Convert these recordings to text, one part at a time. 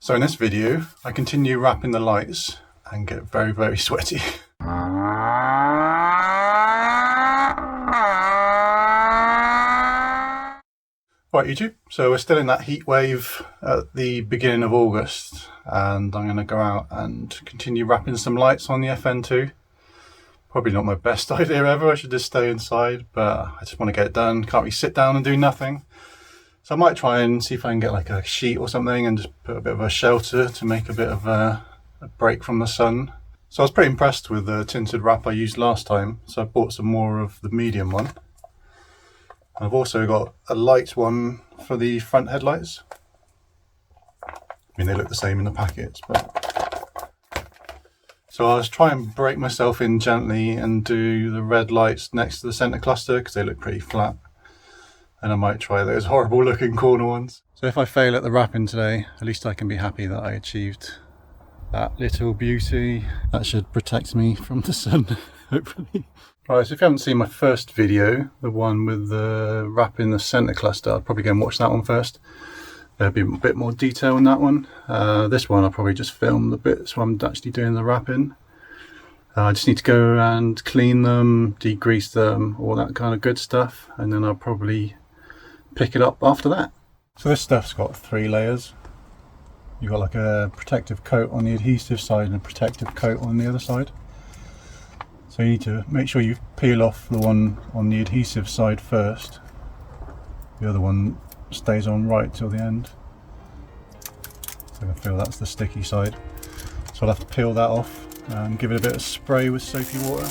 So in this video, I continue wrapping the lights and get very sweaty. Right YouTube, so we're still in that heat wave at the beginning of August, and I'm going to go out and continue wrapping some lights on the FN2. Probably not my best idea ever, I should just stay inside, but I just want to get it done. Can't really sit down and do nothing. So I might try and see if I can get like a sheet or something and just put a bit of a shelter to make a bit of a break from the sun. So I was pretty impressed with the tinted wrap I used last time, so I bought some more of the medium one. I've also got a light one for the front headlights. I mean, they look the same in the packets, but... So I was trying to break myself in gently and do the red lights next to the centre cluster because they look pretty flat. And I might try those horrible looking corner ones. So if I fail at the wrapping today, at least I can be happy that I achieved that little beauty. That should protect me from the sun, hopefully. Right, so if you haven't seen my first video, the one with the wrapping the centre cluster, I'll probably go and watch that one first. There'll be a bit more detail in that one. This one I'll probably just film the bits where I'm actually doing the wrapping. I just need to go and clean them, degrease them, all that kind of good stuff, and then I'll probably pick it up after that. So this stuff's got 3 layers. You've got like a protective coat on the adhesive side and a protective coat on the other side. So you need to make sure you peel off the one on the adhesive side first. The other one stays on right till the end. So I feel that's the sticky side. So I'll have to peel that off and give it a bit of spray with soapy water.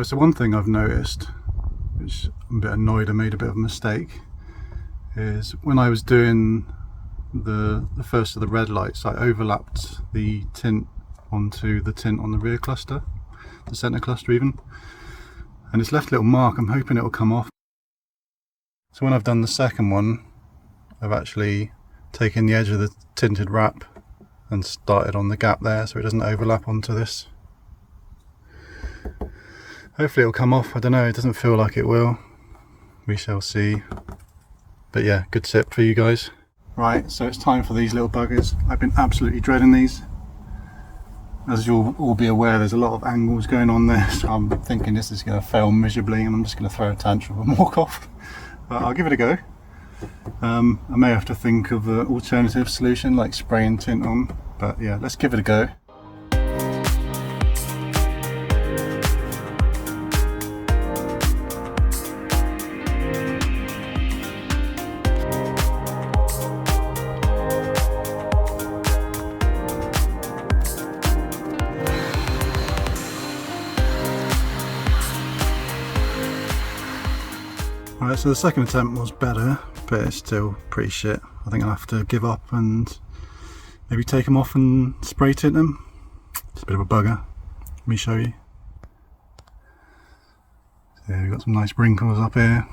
So one thing I've noticed, which I'm a bit annoyed I made a bit of a mistake, is when I was doing the first of the red lights, I overlapped the tint onto the tint on the rear cluster, the centre cluster even, and it's left a little mark. I'm hoping it'll come off. So when I've done the second one, I've actually taken the edge of the tinted wrap and started on the gap there so it doesn't overlap onto this. Hopefully it'll come off. I don't know, it doesn't feel like it will. We shall see. But yeah, good tip for you guys. Right, so it's time for these little buggers. I've been absolutely dreading these. As you'll all be aware, there's a lot of angles going on there, so I'm thinking this is going to fail miserably and I'm just going to throw a tantrum and walk off. But I'll give it a go. I may have to think of an alternative solution like spraying tint on, but yeah, let's give it a go. Right, so the second attempt was better, but it's still pretty shit. I think I'll have to give up and maybe take them off and spray tint them. It's a bit of a bugger. Let me show you. So we've got some nice wrinkles up here.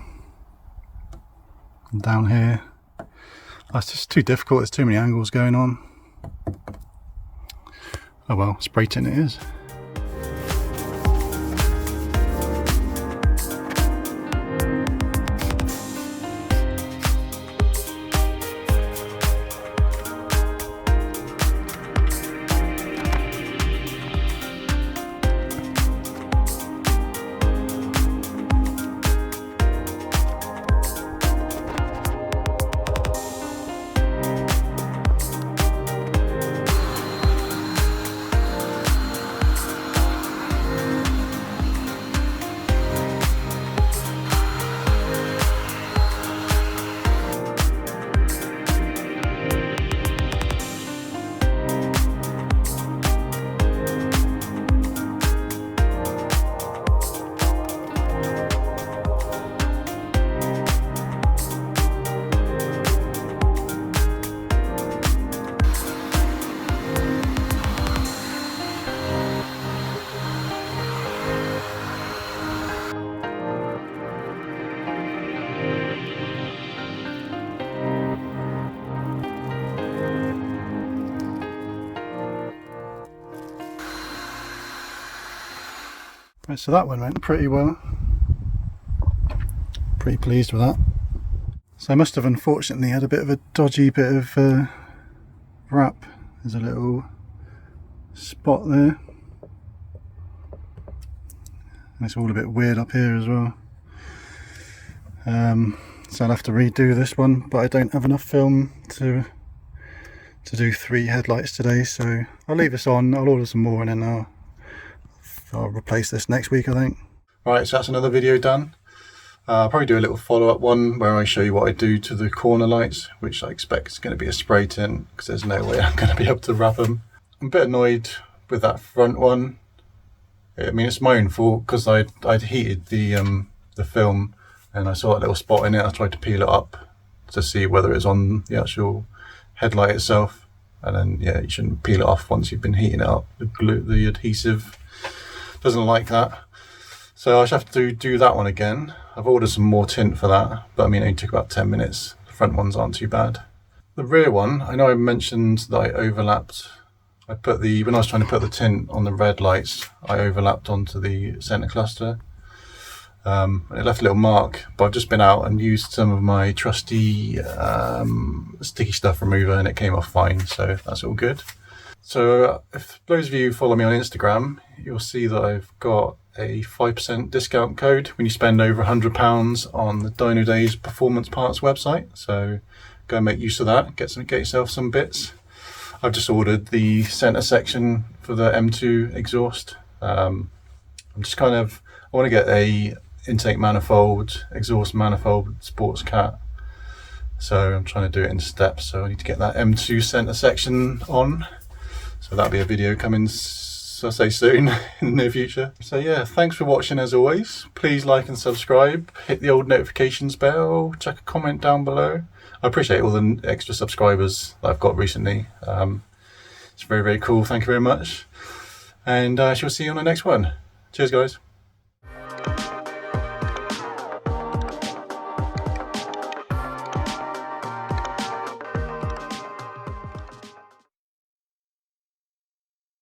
and down here. That's just too difficult, there's too many angles going on. Oh well, spray tint it is. Right, so that one went pretty well. Pretty pleased with that. So I must have unfortunately had a bit of a dodgy bit of wrap. There's a little spot there. And it's all a bit weird up here as well. So I'll have to redo this one, but I don't have enough film to do 3 headlights today, so I'll leave this on. I'll order some more and then I'll replace this next week, I think. Right, so that's another video done. I'll probably do a little follow-up one where I show you what I do to the corner lights, which I expect is going to be a spray tint because there's no way I'm going to be able to wrap them. I'm a bit annoyed with that front one. I mean, it's my own fault because I'd heated the film and I saw that little spot in it. I tried to peel it up to see whether it's on the actual headlight itself, and then yeah, you shouldn't peel it off once you've been heating it up. The adhesive doesn't like that, so I should have to do that one again. I've ordered some more tint for that, but I mean, it only took about 10 minutes. The front ones aren't too bad. The rear one, I know I mentioned that I overlapped. When I was trying to put the tint on the red lights, I overlapped onto the center cluster. It left a little mark, but I've just been out and used some of my trusty sticky stuff remover and it came off fine, so that's all good. So if those of you follow me on Instagram, you'll see that I've got a 5% discount code when you spend over £100 on the Dyno Days Performance Parts website. So go and make use of that, get yourself some bits. I've just ordered the center section for the M2 exhaust. I'm just I want to get a intake manifold, exhaust manifold, sports cat. So I'm trying to do it in steps. So I need to get that M2 center section on. So that'll be a video coming, so I say soon, in the near future. So yeah, thanks for watching as always. Please like and subscribe, hit the old notifications bell, chuck a comment down below. I appreciate all the extra subscribers that I've got recently. It's very, very cool. Thank you very much. And I shall see you on the next one. Cheers, guys.